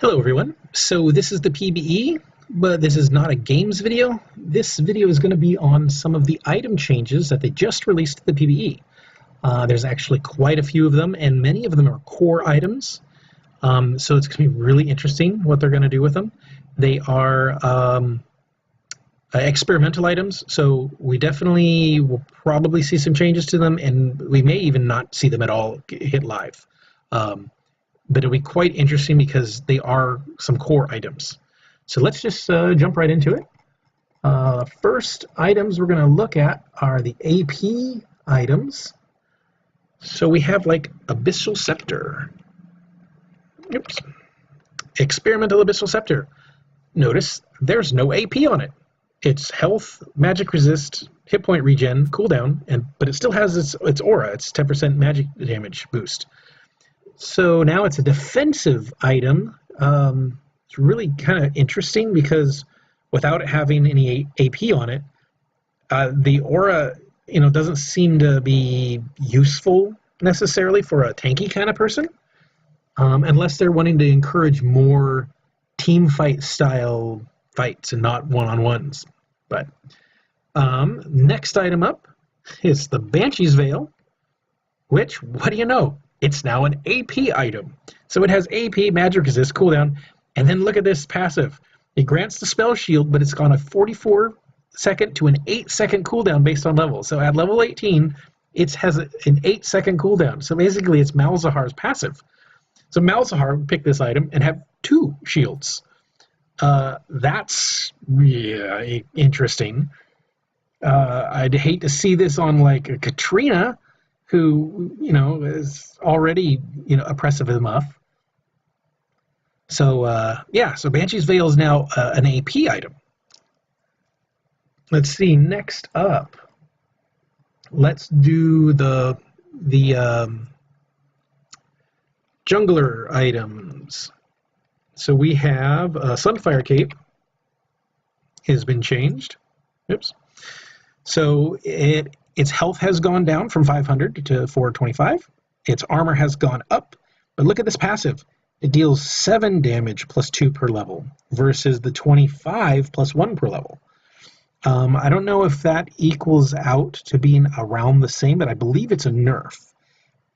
Hello everyone, so this is the PBE, but this is not a games video. This video is going to be on some of the item changes that they just released to the PBE. There's actually quite a few of them, and many of them are core items, so it's going to be really interesting what they're going to do with them. They are experimental items, so we definitely will probably see some changes to them, and we may even not see them at all hit live. But it'll be quite interesting because they are some core items. So let's just jump right into it. First items we're going to look at are the AP items. So we have like Abyssal Scepter. Oops. Experimental Abyssal Scepter. Notice there's no AP on it. It's health, magic resist, hit point regen, cooldown, but it still has its aura. It's 10% magic damage boost. So now it's a defensive item. It's really kind of interesting because without it having any AP on it, the aura, doesn't seem to be useful necessarily for a tanky kind of person, unless they're wanting to encourage more team fight style fights and not one-on-ones. But next item up is the Banshees Veil, which, what do you know? It's now an AP item. So it has AP, magic resist, cooldown, and then look at this passive. It grants the spell shield, but it's on a 44-second to an 8-second cooldown based on level. So at level 18, it has an 8-second cooldown. So basically it's Malzahar's passive. So Malzahar would pick this item and have 2 shields. That's interesting. I'd hate to see this on like a Katrina, who, is already, oppressive enough. So, so Banshees Veil is now an AP item. Let's see, next up, let's do the jungler items. So we have Sunfire Cape has been changed. Oops. So its health has gone down from 500 to 425. Its armor has gone up. But look at this passive. It deals 7 damage plus 2 per level versus the 25 plus 1 per level. I don't know if that equals out to being around the same, but I believe it's a nerf.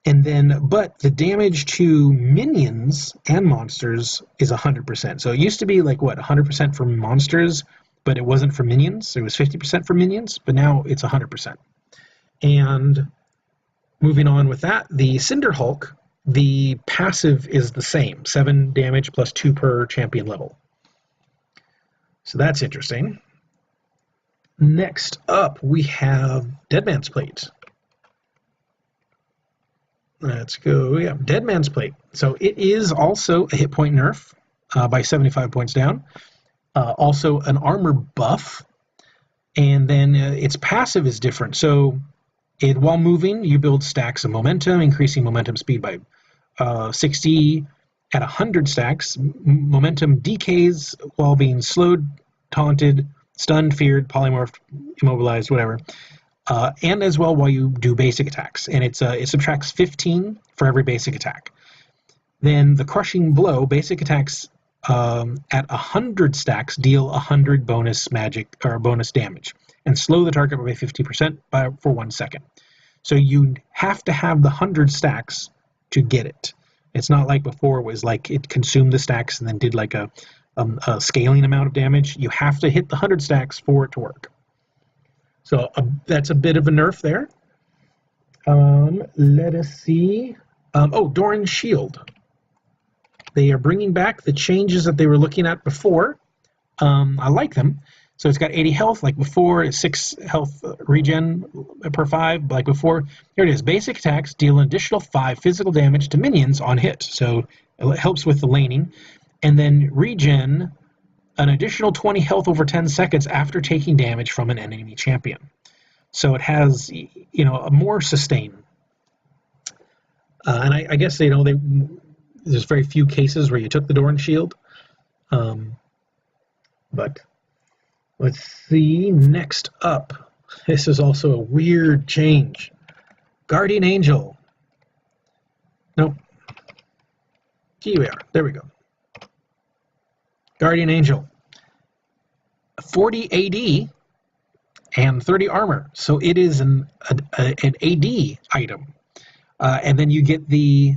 But the damage to minions and monsters is 100%. So it used to be like, 100% for monsters, but it wasn't for minions. It was 50% for minions, but now it's 100%. And moving on with that, the Cinder Hulk, the passive is the same, 7 damage plus 2 per champion level. So that's interesting. Next up, we have Deadman's Plate. Let's go, Deadman's Plate. So it is also a hit point nerf by 75 points down. Also an armor buff. And then its passive is different. So while moving, you build stacks of momentum, increasing momentum speed by 60. At 100 stacks, momentum decays while being slowed, taunted, stunned, feared, polymorphed, immobilized, whatever. And as well while you do basic attacks. And it subtracts 15 for every basic attack. Then the Crushing Blow, basic attacks at 100 stacks deal 100 bonus magic or bonus damage and slow the target by 50% for 1 second. So you have to have the 100 stacks to get it. It's not like before it was like it consumed the stacks and then did like a scaling amount of damage. You have to hit the 100 stacks for it to work. So that's a bit of a nerf there. Let us see. Doran Shield. They are bringing back the changes that they were looking at before. I like them. So it's got 80 health like before, 6 health regen per 5 like before. Here it is. Basic attacks deal an additional 5 physical damage to minions on hit. So it helps with the laning. And then regen an additional 20 health over 10 seconds after taking damage from an enemy champion. So it has, a more sustain. And I guess, there's very few cases where you took the Doran Shield. But let's see, next up. This is also a weird change. Guardian Angel. Nope. Here we are. There we go. Guardian Angel, 40 AD and 30 armor. So it is an AD item. And then you get the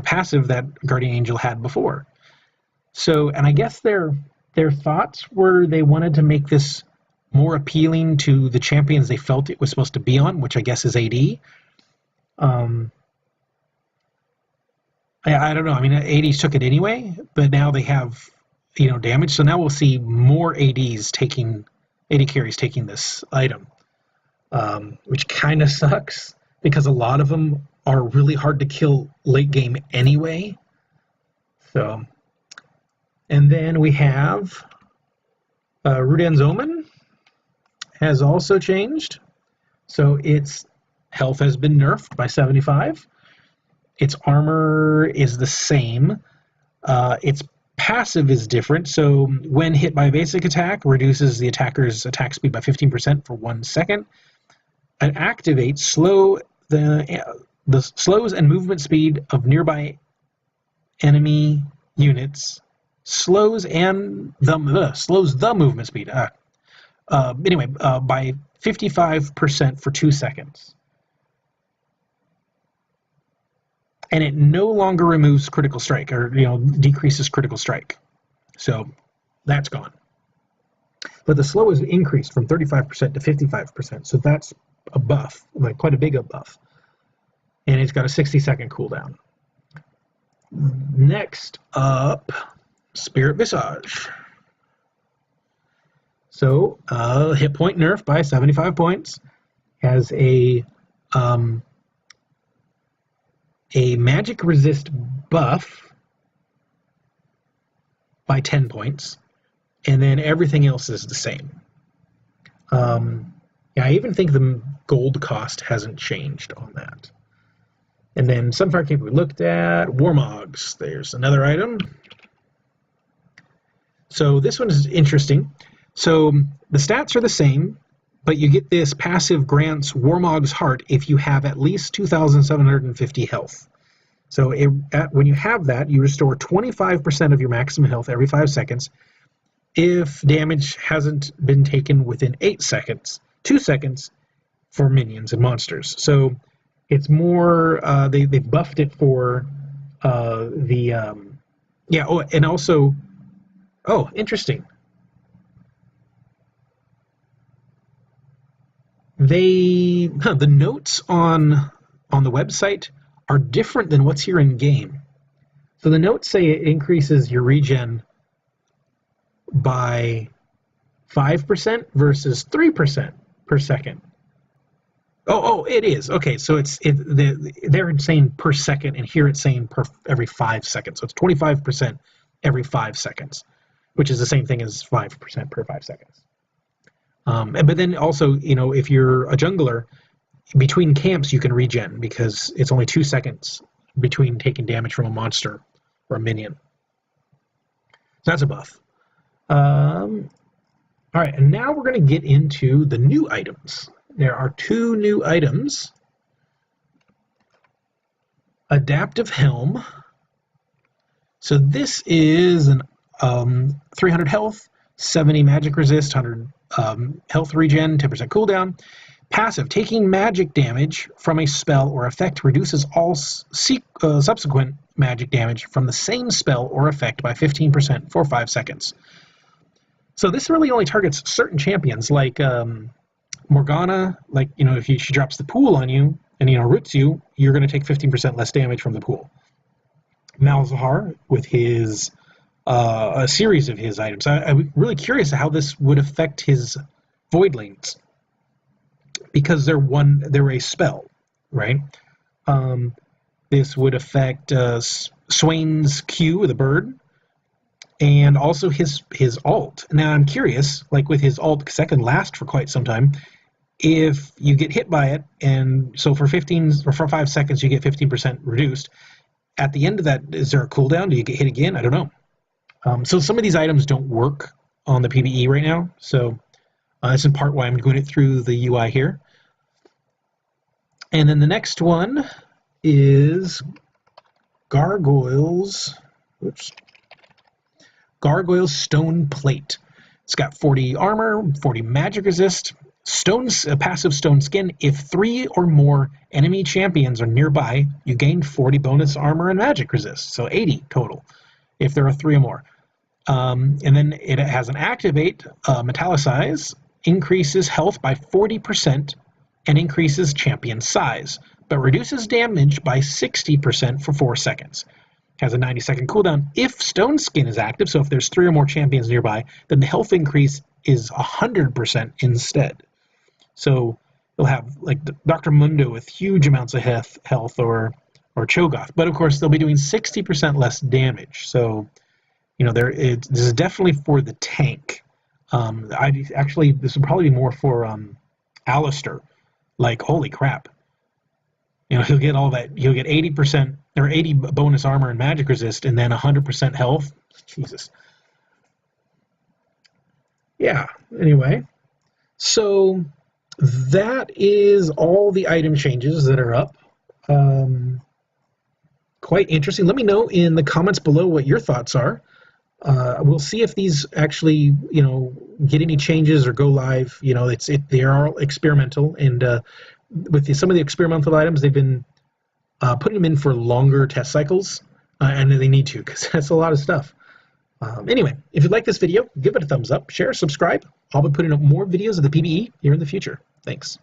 passive that Guardian Angel had before. So, and I guess their thoughts were they wanted to make this more appealing to the champions they felt it was supposed to be on, which I guess is AD. I don't know. I mean, ADs took it anyway, but now they have, damage. So now we'll see more AD carries taking this item, which kind of sucks because a lot of them are really hard to kill late game anyway. So, and then we have Rudan's Omen has also changed. So its health has been nerfed by 75. Its armor is the same. Its passive is different. So when hit by a basic attack, reduces the attacker's attack speed by 15% for 1 second. It activates the slows and movement speed of nearby enemy units. Slows the movement speed. By 55% for 2 seconds. And it no longer removes critical strike or decreases critical strike. So that's gone. But the slow is increased from 35% to 55%. So that's a buff, like quite a big buff. And it's got a 60-second cooldown. Next up, Spirit Visage. So hit point nerf by 75 points. Has a magic resist buff by 10 points, and then everything else is the same. I even think the gold cost hasn't changed on that. And then Sunfire Cape we looked at. Warmogs, there's another item. So this one is interesting. So the stats are the same, but you get this passive grants Warmog's Heart if you have at least 2,750 health. So when you have that, you restore 25% of your maximum health every 5 seconds if damage hasn't been taken within 8 seconds, 2 seconds for minions and monsters. So it's more, they've buffed it for interesting. The notes on the website are different than what's here in game. So the notes say it increases your regen by 5% versus 3% per second. Oh, it is. Okay, so they're saying per second, and here it's saying every 5 seconds. So it's 25% every 5 seconds, which is the same thing as 5% per 5 seconds. But then also, if you're a jungler, between camps you can regen because it's only 2 seconds between taking damage from a monster or a minion. So that's a buff. All right, and now we're going to get into the new items. There are 2 new items. Adaptive Helm. So this is an 300 health, 70 magic resist, 100 health regen, 10% cooldown. Passive, taking magic damage from a spell or effect reduces all subsequent magic damage from the same spell or effect by 15% for 5 seconds. So this really only targets certain champions, like Morgana. Like, if she drops the pool on you and roots you, you're going to take 15% less damage from the pool. Malzahar with his a series of his items. I'm really curious how this would affect his Voidlings, because they're a spell, right? This would affect Swain's Q, the bird, and also his alt. Now I'm curious, like with his alt, because that can last for quite some time, if you get hit by it, and so for 5 seconds you get 15% reduced. At the end of that, is there a cooldown? Do you get hit again? I don't know. So some of these items don't work on the PBE right now, so that's in part why I'm doing it through the UI here. And then the next one is Gargoyles Gargoyles Stone Plate. It's got 40 armor, 40 magic resist, a passive stone skin. If 3 or more enemy champions are nearby, you gain 40 bonus armor and magic resist, so 80 total if there are 3 or more. And then it has an activate, metallicize, increases health by 40% and increases champion size, but reduces damage by 60% for 4 seconds. Has a 90-second cooldown. If Stone Skin is active, so if there's 3 or more champions nearby, then the health increase is 100% instead. So you'll have like Dr. Mundo with huge amounts of health or Cho'Gath, but of course they'll be doing 60% less damage. So this is definitely for the tank. This would probably be more for Alistair. Like, holy crap. He'll get all that. He'll get 80% or 80 bonus armor and magic resist, and then 100% health. Jesus. Yeah. Anyway, so that is all the item changes that are up. Quite interesting. Let me know in the comments below what your thoughts are. We'll see if these actually, get any changes or go live. They are experimental, and with some of the experimental items, they've been putting them in for longer test cycles, and they need to, because that's a lot of stuff. Anyway, if you like this video, give it a thumbs up, share, subscribe. I'll be putting up more videos of the PBE here in the future. Thanks.